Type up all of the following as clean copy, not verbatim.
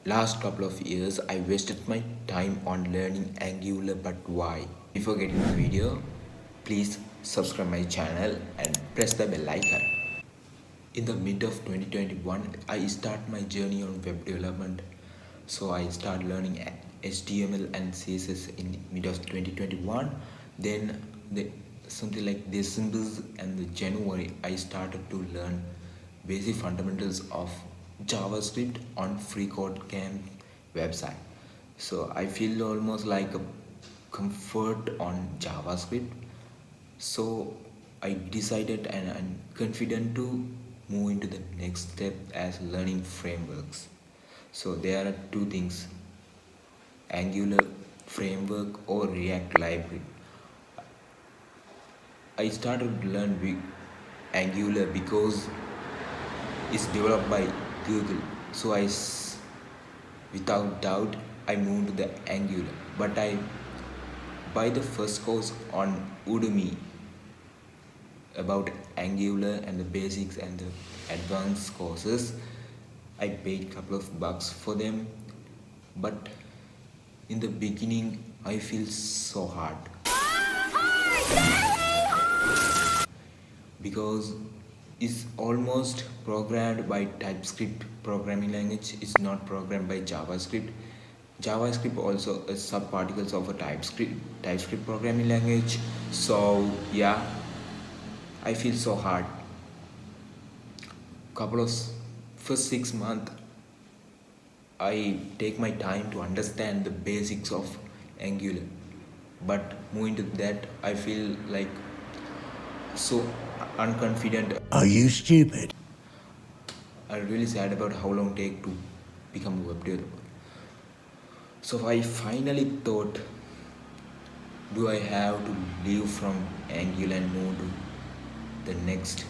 Last couple of years, I wasted my time on learning Angular, but why? Before getting the video, please subscribe my channel and press the bell icon. In the mid of 2021, I start my journey on web development. So I start learning HTML and CSS in the mid of 2021. Then something like December and the January, I started to learn basic fundamentals of JavaScript on FreeCodeCamp website. So I feel almost like a comfort on JavaScript. So I decided and I'm confident to move into the next step as learning frameworks. So there are two things: Angular framework or React library. I started to learn with Angular because it's developed by Google. So without doubt, I moved to the Angular. But I buy the first course on Udemy about Angular and the basics and the advanced courses. I paid a couple of bucks for them, but in the beginning I feel so hard because it's almost programmed by TypeScript programming language. It's not programmed by JavaScript. JavaScript also is subparticles of a TypeScript programming language. So yeah, I feel so hard. Couple of first 6 months, I take my time to understand the basics of Angular. But moving to that, I feel like so unconfident. Are you stupid? I'm really sad about how long it take to become a web developer. So I finally thought, do I have to leave from Angular and move to the next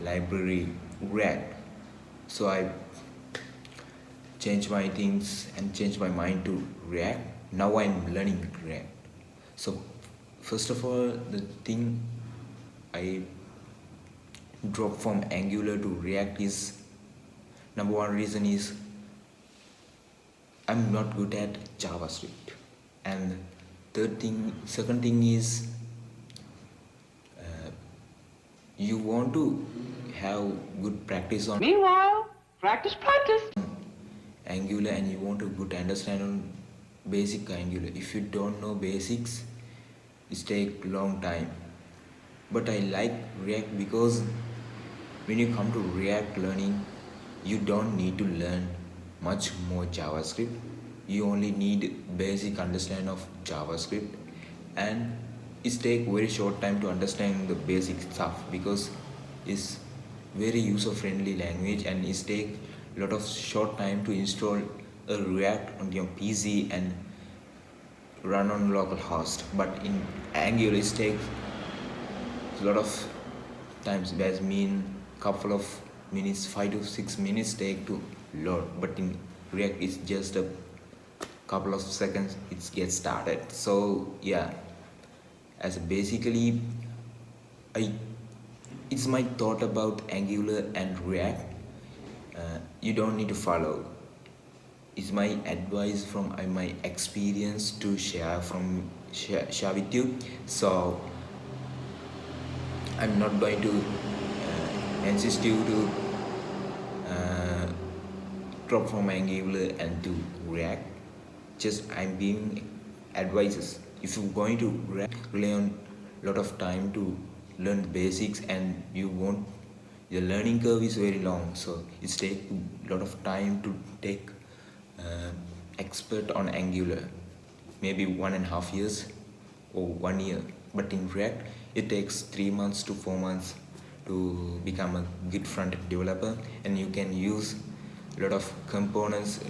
library, React? So I changed my things and changed my mind to React. Now I'm learning React. So first of all, the thing I dropped from Angular to React is, number one reason is I'm not good at JavaScript, and second thing is you want to have good practice on Meanwhile, practice, practice. Angular, and you want to good understand on basic Angular. If you don't know basics, it take long time. But I like React because when you come to React learning, you don't need to learn much more JavaScript. You only need basic understanding of JavaScript, and it take very short time to understand the basic stuff because it's very user friendly language, and it take a lot of short time to install a React on your PC and run on localhost. But in Angular it takes a lot of times, that mean couple of minutes, 5 to 6 minutes take to load. But in React it's just a couple of seconds it gets started. So yeah, as basically it's my thought about Angular and React. You don't need to follow. It's my advice from my experience to share with you. So I'm not going to insist you to drop from Angular and to React. Just I'm giving advices. If you're going to rely on a lot of time to learn basics, and you won't, the learning curve is very long, so it takes a lot of time to take expert on Angular, maybe 1.5 years or 1 year. But in React it takes 3 months to 4 months to become a good front-end developer, and you can use a lot of components,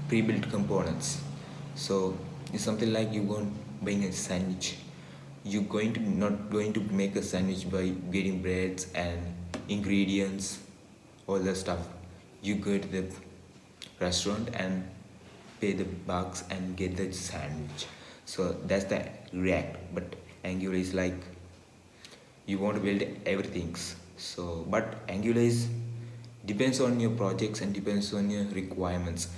pre-built components. So it's something like you going buying a sandwich. You're not going to make a sandwich by getting breads and ingredients, all the stuff. You go to the restaurant and pay the bucks and get the sandwich. So that's the React. But Angular is like you want to build everything. So but Angular is depends on your projects and depends on your requirements.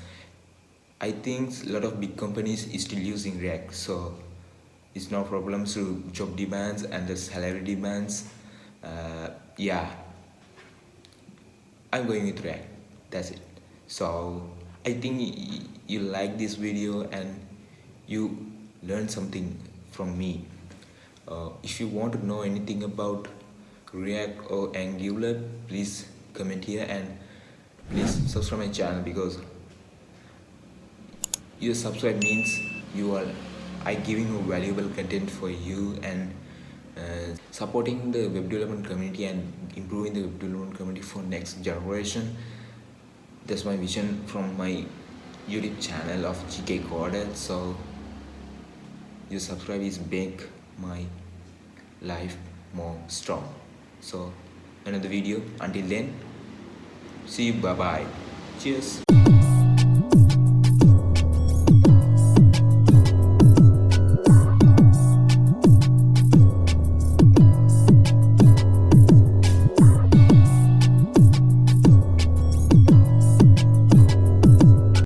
I think a lot of big companies is still using React, so it's no problem to job demands and the salary demands. Yeah, I'm going with React. That's it. So I think you like this video and you learn something from me. If you want to know anything about React or Angular, please comment here and please subscribe my channel, because your subscribe means you are I giving you valuable content for you and supporting the web development community and improving the web development community for next generation. That's my vision from my YouTube channel of GK Coder. So your subscribe is make my life more strong. So another video. Until then, see you. Bye bye. Cheers.